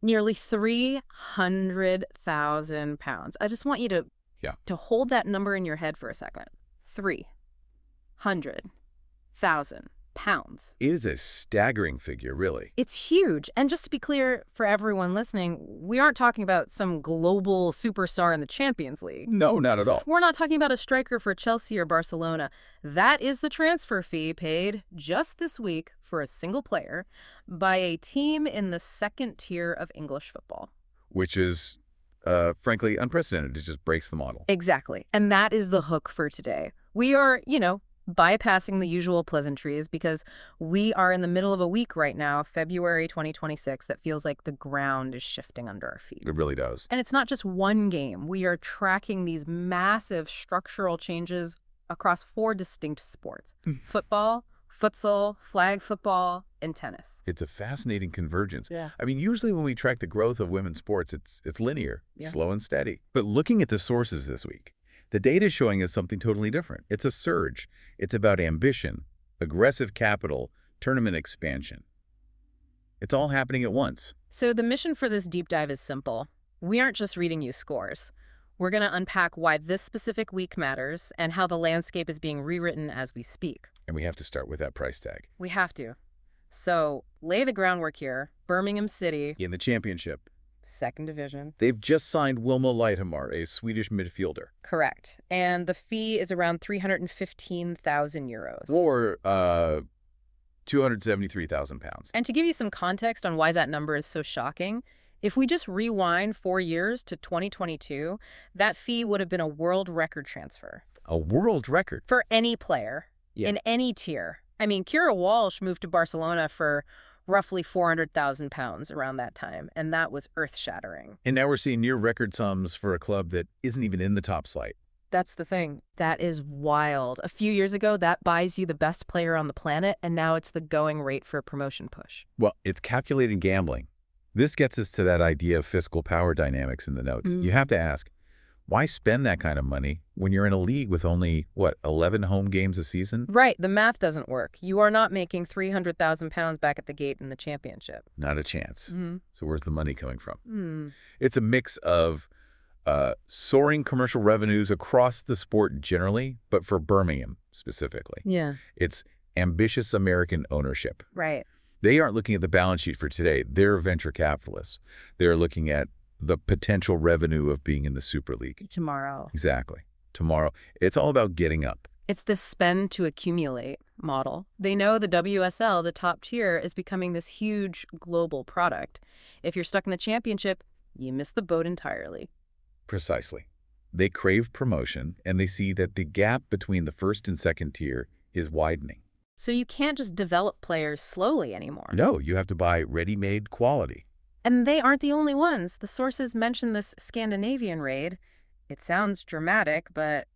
Nearly 300,000 pounds. I just want you to hold that number in your head for a second. 300,000 pounds. It is a staggering figure, really. It's huge. And just to be clear for everyone listening, we aren't talking about some global superstar in the Champions League. No, not at all. We're not talking about a striker for Chelsea or Barcelona. That is the transfer fee paid just this week for a single player by a team in the second tier of English football. Which is, frankly, unprecedented. It just breaks the model. Exactly. And that is the hook for today. We are, bypassing the usual pleasantries because we are in the middle of a week right now, February 2026, that feels like the ground is shifting under our feet. It really does. And it's not just one game. We are tracking these massive structural changes across 4 distinct sports: football, futsal, flag football, and tennis. It's a fascinating convergence. Yeah. I mean, usually when we track the growth of women's sports, it's linear, slow and steady. But looking at the sources this week, the data is showing us something totally different. It's a surge. It's about ambition, aggressive capital, tournament expansion. It's all happening at once. So the mission for this deep dive is simple. We aren't just reading you scores. We're going to unpack why this specific week matters and how the landscape is being rewritten as we speak. And we have to start with that price tag. We have to. So lay the groundwork here. Birmingham City. In the championship. Second division. They've just signed Wilma Leithamar, a Swedish midfielder. Correct. And the fee is around 315,000 euros. Or 273,000 pounds. And to give you some context on why that number is so shocking, if we just rewind 4 years to 2022, that fee would have been a world record transfer. A world record? For any player, in any tier. I mean, Kira Walsh moved to Barcelona for roughly 400,000 pounds around that time, and that was earth-shattering. And now we're seeing near record sums for a club that isn't even in the top flight. That's the thing. That is wild. A few years ago, that buys you the best player on the planet, and now it's the going rate for a promotion push. Well, it's calculated gambling. This gets us to that idea of fiscal power dynamics in the notes. You have to ask, why spend that kind of money when you're in a league with only, 11 home games a season? Right. The math doesn't work. You are not making 300,000 pounds back at the gate in the championship. Not a chance. So where's the money coming from? Mm. It's a mix of soaring commercial revenues across the sport generally, but for Birmingham specifically. Yeah. It's ambitious American ownership. Right. They aren't looking at the balance sheet for today. They're venture capitalists. They're looking at the potential revenue of being in the Super League. Tomorrow. Exactly. Tomorrow. It's all about getting up. It's this spend to accumulate model. They know the WSL, the top tier, is becoming this huge global product. If you're stuck in the championship, you miss the boat entirely. Precisely. They crave promotion, and they see that the gap between the first and second tier is widening. So you can't just develop players slowly anymore. No, you have to buy ready-made quality. And they aren't the only ones. The sources mention this Scandinavian raid. It sounds dramatic, but,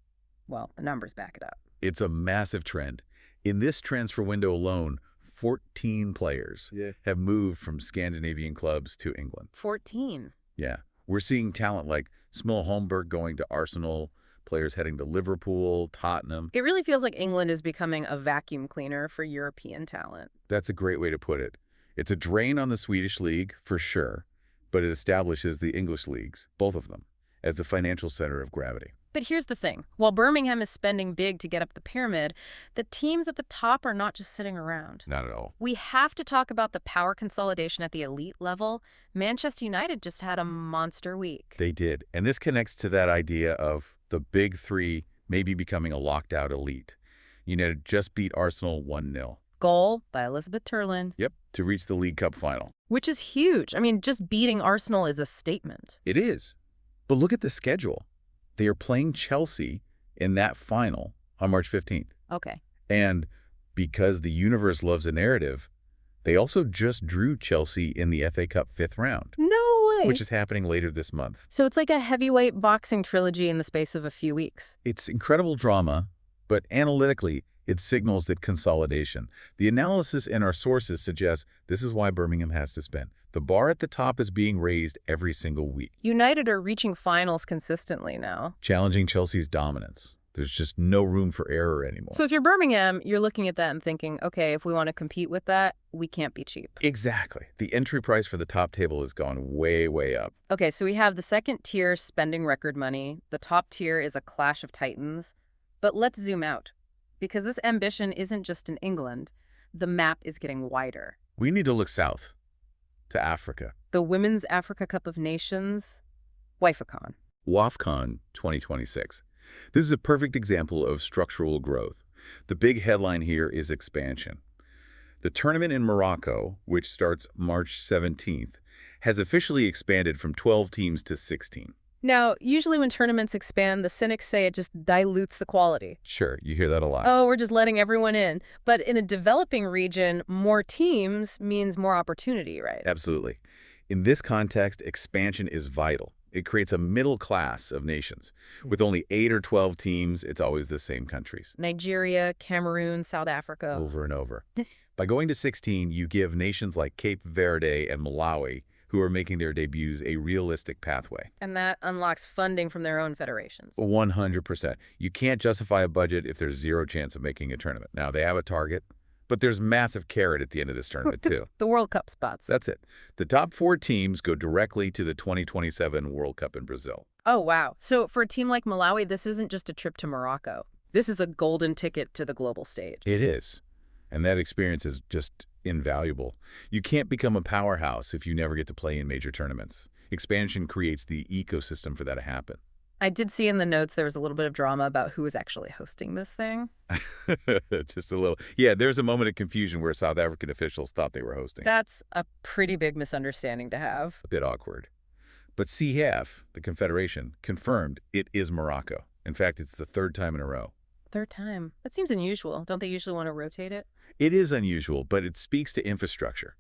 well, the numbers back it up. It's a massive trend. In this transfer window alone, 14 players have moved from Scandinavian clubs to England. 14? Yeah. We're seeing talent like Smil Holmberg going to Arsenal, players heading to Liverpool, Tottenham. It really feels like England is becoming a vacuum cleaner for European talent. That's a great way to put it. It's a drain on the Swedish league, for sure, but it establishes the English leagues, both of them, as the financial center of gravity. But here's the thing. While Birmingham is spending big to get up the pyramid, the teams at the top are not just sitting around. Not at all. We have to talk about the power consolidation at the elite level. Manchester United just had a monster week. They did. And this connects to that idea of the big three maybe becoming a locked-out elite. United just beat Arsenal 1-0. Goal by Elizabeth Turlin. Yep, to reach the League Cup final. Which is huge. I mean, just beating Arsenal is a statement. It is. But look at the schedule. They are playing Chelsea in that final on March 15th. Okay. And because the universe loves a narrative, they also just drew Chelsea in the FA Cup 5th round. No way. Which is happening later this month. So it's like a heavyweight boxing trilogy in the space of a few weeks. It's incredible drama, but analytically, it signals that consolidation. The analysis in our sources suggests this is why Birmingham has to spend. The bar at the top is being raised every single week. United are reaching finals consistently now. Challenging Chelsea's dominance. There's just no room for error So anymore. if you're Birmingham, you're looking at that and thinking, okay, if we want to compete with that, we can't be cheap. Exactly. The entry price for the top table has gone way, way up. Okay, so we have the second tier spending record money. The top tier is a clash of titans. But let's zoom out, because this ambition isn't just in England. The map is getting wider. We need to look south to Africa. The Women's Africa Cup of Nations, WIFACON. WAFCON 2026. This is a perfect example of structural growth. The big headline here is expansion. The tournament in Morocco, which starts March 17th, has officially expanded from 12 teams to 16. Now, usually when tournaments expand, the cynics say it just dilutes the quality. Sure, you hear that a lot. Oh, we're just letting everyone in. But in a developing region, more teams means more opportunity, right? Absolutely. In this context, expansion is vital. It creates a middle class of nations. With only 8 or 12 teams, it's always the same countries. Nigeria, Cameroon, South Africa. Over and over. By going to 16, you give nations like Cape Verde and Malawi, who are making their debuts, a realistic pathway. And that unlocks funding from their own federations. 100%. You can't justify a budget if there's zero chance of making a tournament. Now, they have a target, but there's massive carrot at the end of this tournament, too. The World Cup spots. That's it. The top 4 teams go directly to the 2027 World Cup in Brazil. Oh, wow. So for a team like Malawi, this isn't just a trip to Morocco. This is a golden ticket to the global stage. It is. And that experience is just invaluable. You can't become a powerhouse if you never get to play in major tournaments. Expansion creates the ecosystem for that to happen. I did see in the notes there was a little bit of drama about who was actually hosting this thing. Just a little. Yeah, there's a moment of confusion where South African officials thought they were hosting. That's a pretty big misunderstanding to have. A bit awkward. But CAF, the Confederation, confirmed it is Morocco. In fact, it's the 3rd time in a row. Third time. That seems unusual. Don't they usually want to rotate it? It is unusual, but it speaks to infrastructure.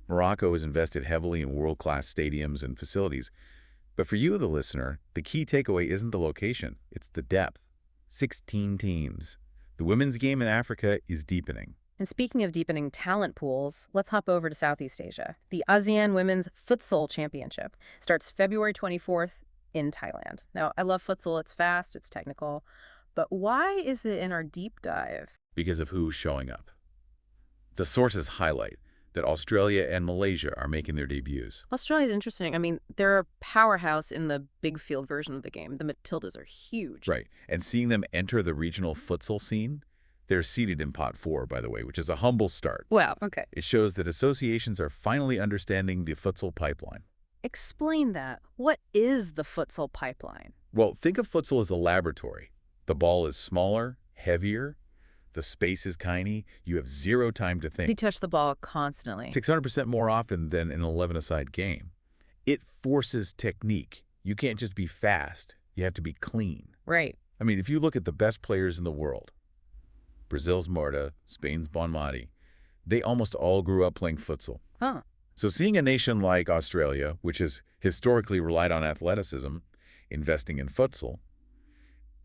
Morocco has invested heavily in world-class stadiums and facilities. But for you, the listener, the key takeaway isn't the location, it's the depth. 16 teams. The women's game in Africa is deepening. And speaking of deepening talent pools, let's hop over to Southeast Asia. The ASEAN Women's Futsal Championship starts February 24th in Thailand. Now, I love futsal. It's fast, it's technical. But why is it in our deep dive? Because of who's showing up. The sources highlight that Australia and Malaysia are making their debuts. Australia's interesting. I mean, they're a powerhouse in the big field version of the game. The Matildas are huge. Right. And seeing them enter the regional futsal scene, they're seated in Pot 4, by the way, which is a humble start. Wow, okay. It shows that associations are finally understanding the futsal pipeline. Explain that. What is the futsal pipeline? Well, think of futsal as a laboratory. The ball is smaller, heavier, the space is tiny, you have zero time to think. They touch the ball constantly. 600% more often than an 11-a-side game. It forces technique. You can't just be fast. You have to be clean. Right. I mean, if you look at the best players in the world, Brazil's Marta, Spain's Bonmati, they almost all grew up playing futsal. Huh. So seeing a nation like Australia, which has historically relied on athleticism, investing in futsal,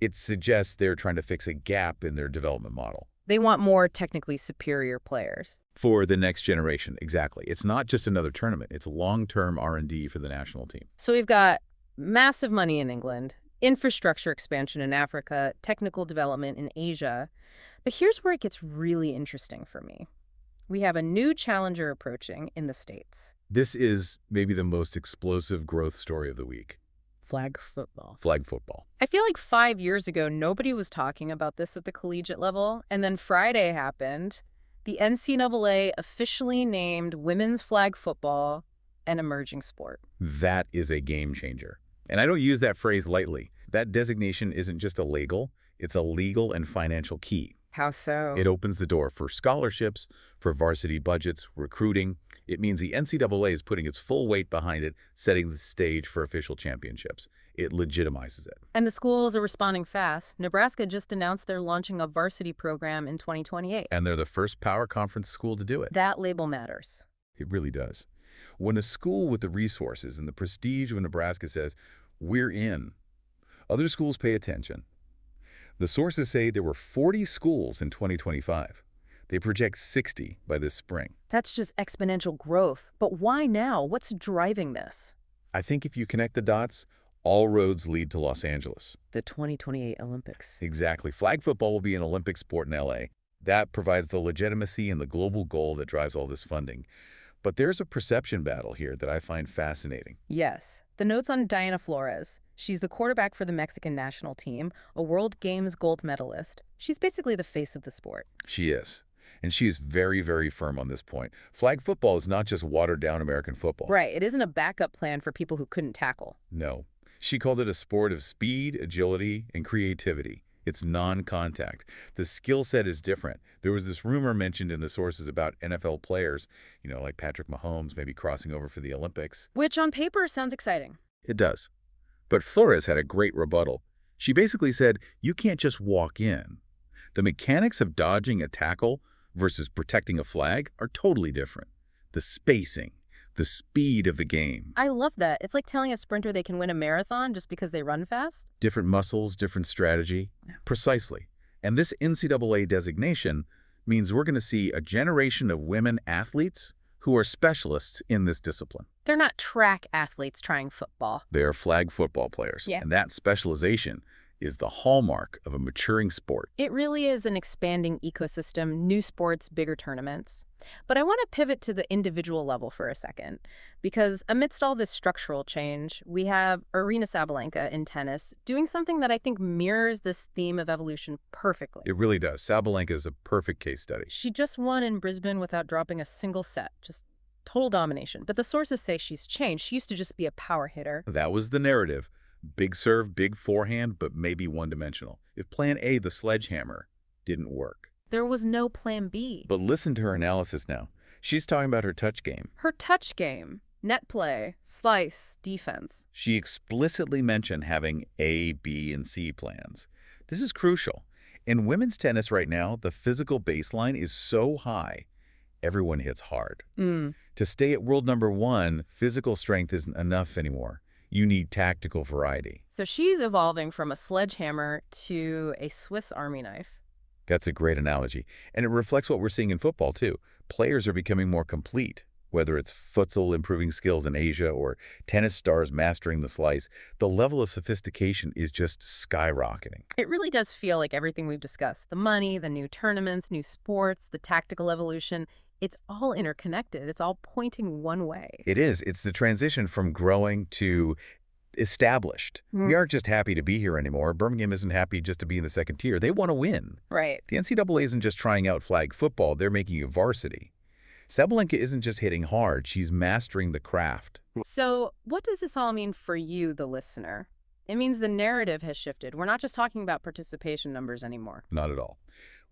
it suggests they're trying to fix a gap in their development model. They want more technically superior players. For the next generation, exactly. It's not just another tournament. It's long-term R&D for the national team. So we've got massive money in England, infrastructure expansion in Africa, technical development in Asia. But here's where it gets really interesting for me. We have a new challenger approaching in the States. This is maybe the most explosive growth story of the week. Flag football. Flag football. I feel like 5 years ago, nobody was talking about this at the collegiate level. And then Friday happened. The NCAA officially named women's flag football an emerging sport. That is a game changer. And I don't use that phrase lightly. That designation isn't just a label, it's a legal and financial key. How so? It opens the door for scholarships, for varsity budgets, recruiting. It means the NCAA is putting its full weight behind it, setting the stage for official championships. It legitimizes it. And the schools are responding fast. Nebraska just announced they're launching a varsity program in 2028. And they're the first power conference school to do it. That label matters. It really does. When a school with the resources and the prestige of Nebraska says, "We're in," other schools pay attention. The sources say there were 40 schools in 2025. They project 60 by this spring. That's just exponential growth. But why now? What's driving this? I think if you connect the dots, All roads lead to Los Angeles. The 2028 Olympics. Exactly. Flag football will be an Olympic sport in LA. That provides the legitimacy and the global goal that drives all this funding. But there's a perception battle here that I find fascinating. Yes. The notes on Diana Flores. She's the quarterback for the Mexican national team, a World Games gold medalist. She's basically the face of the sport. She is. And she is very, very firm on this point. Flag football is not just watered-down American football. Right. It isn't a backup plan for people who couldn't tackle. No. She called it a sport of speed, agility, and creativity. It's non-contact. The skill set is different. There was this rumor mentioned in the sources about NFL players, like Patrick Mahomes maybe crossing over for the Olympics. Which on paper sounds exciting. It does. But Flores had a great rebuttal. She basically said, you can't just walk in. The mechanics of dodging a tackle versus protecting a flag are totally different. The spacing, the speed of the game. I love that. It's like telling a sprinter they can win a marathon just because they run fast. Different muscles, different strategy. Yeah. Precisely. And this NCAA designation means we're going to see a generation of women athletes who are specialists in this discipline. They're not track athletes trying football. They are flag football players. Yeah. And that specialization is the hallmark of a maturing sport. It really is an expanding ecosystem, new sports, bigger tournaments. But I want to pivot to the individual level for a second, because amidst all this structural change, we have Aryna Sabalenka in tennis doing something that I think mirrors this theme of evolution perfectly. It really does. Sabalenka is a perfect case study. She just won in Brisbane without dropping a single set, just total domination. But the sources say she's changed. She used to just be a power hitter. That was the narrative. Big serve, big forehand, but maybe one-dimensional. If plan A, the sledgehammer, didn't work. There was no plan B. But listen to her analysis now. She's talking about her touch game. Her touch game, net play, slice, defense. She explicitly mentioned having A, B, and C plans. This is crucial. In women's tennis right now, the physical baseline is so high, everyone hits hard. To stay at world number 1, physical strength isn't enough anymore. You need tactical variety. So she's evolving from a sledgehammer to a Swiss Army knife. That's a great analogy. And it reflects what we're seeing in football, too. Players are becoming more complete. Whether it's futsal improving skills in Asia or tennis stars mastering the slice, the level of sophistication is just skyrocketing. It really does feel like everything we've discussed, the money, the new tournaments, new sports, the tactical evolution, it's all interconnected. It's all pointing one way. It is. It's the transition from growing to established. We aren't just happy to be here anymore. Birmingham isn't happy just to be in the second tier. They want to win. Right. The NCAA isn't just trying out flag football. They're making you varsity. Sabalenka isn't just hitting hard. She's mastering the craft. So what does this all mean for you, the listener? It means the narrative has shifted. We're not just talking about participation numbers anymore. Not at all.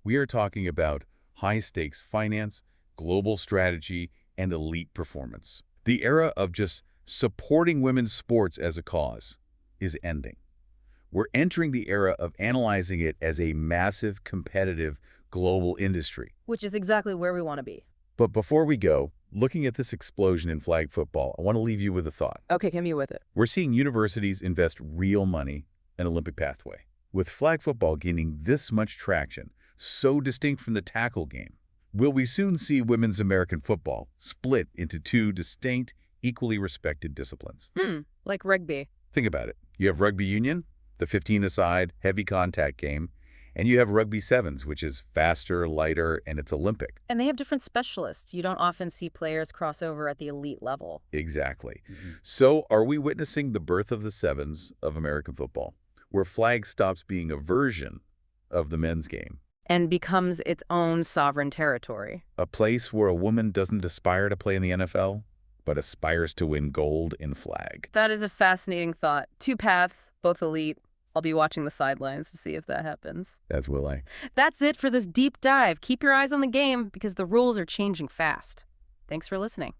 We are talking about high-stakes finance, global strategy, and elite performance. The era of just supporting women's sports as a cause is ending. We're entering the era of analyzing it as a massive, competitive, global industry. Which is exactly where we want to be. But before we go, looking at this explosion in flag football, I want to leave you with a thought. Okay, hit me with it. We're seeing universities invest real money in Olympic pathway. With flag football gaining this much traction, so distinct from the tackle game, will we soon see women's American football split into 2 distinct, equally respected disciplines? Like rugby. Think about it. You have rugby union, the 15-a-side, heavy contact game, and you have rugby sevens, which is faster, lighter, and it's Olympic. And they have different specialists. You don't often see players cross over at the elite level. Exactly. So are we witnessing the birth of the sevens of American football, where flag stops being a version of the men's game? And becomes its own sovereign territory. A place where a woman doesn't aspire to play in the NFL, but aspires to win gold in flag. That is a fascinating thought. 2 paths, both elite. I'll be watching the sidelines to see if that happens. As will I. That's it for this deep dive. Keep your eyes on the game because the rules are changing fast. Thanks for listening.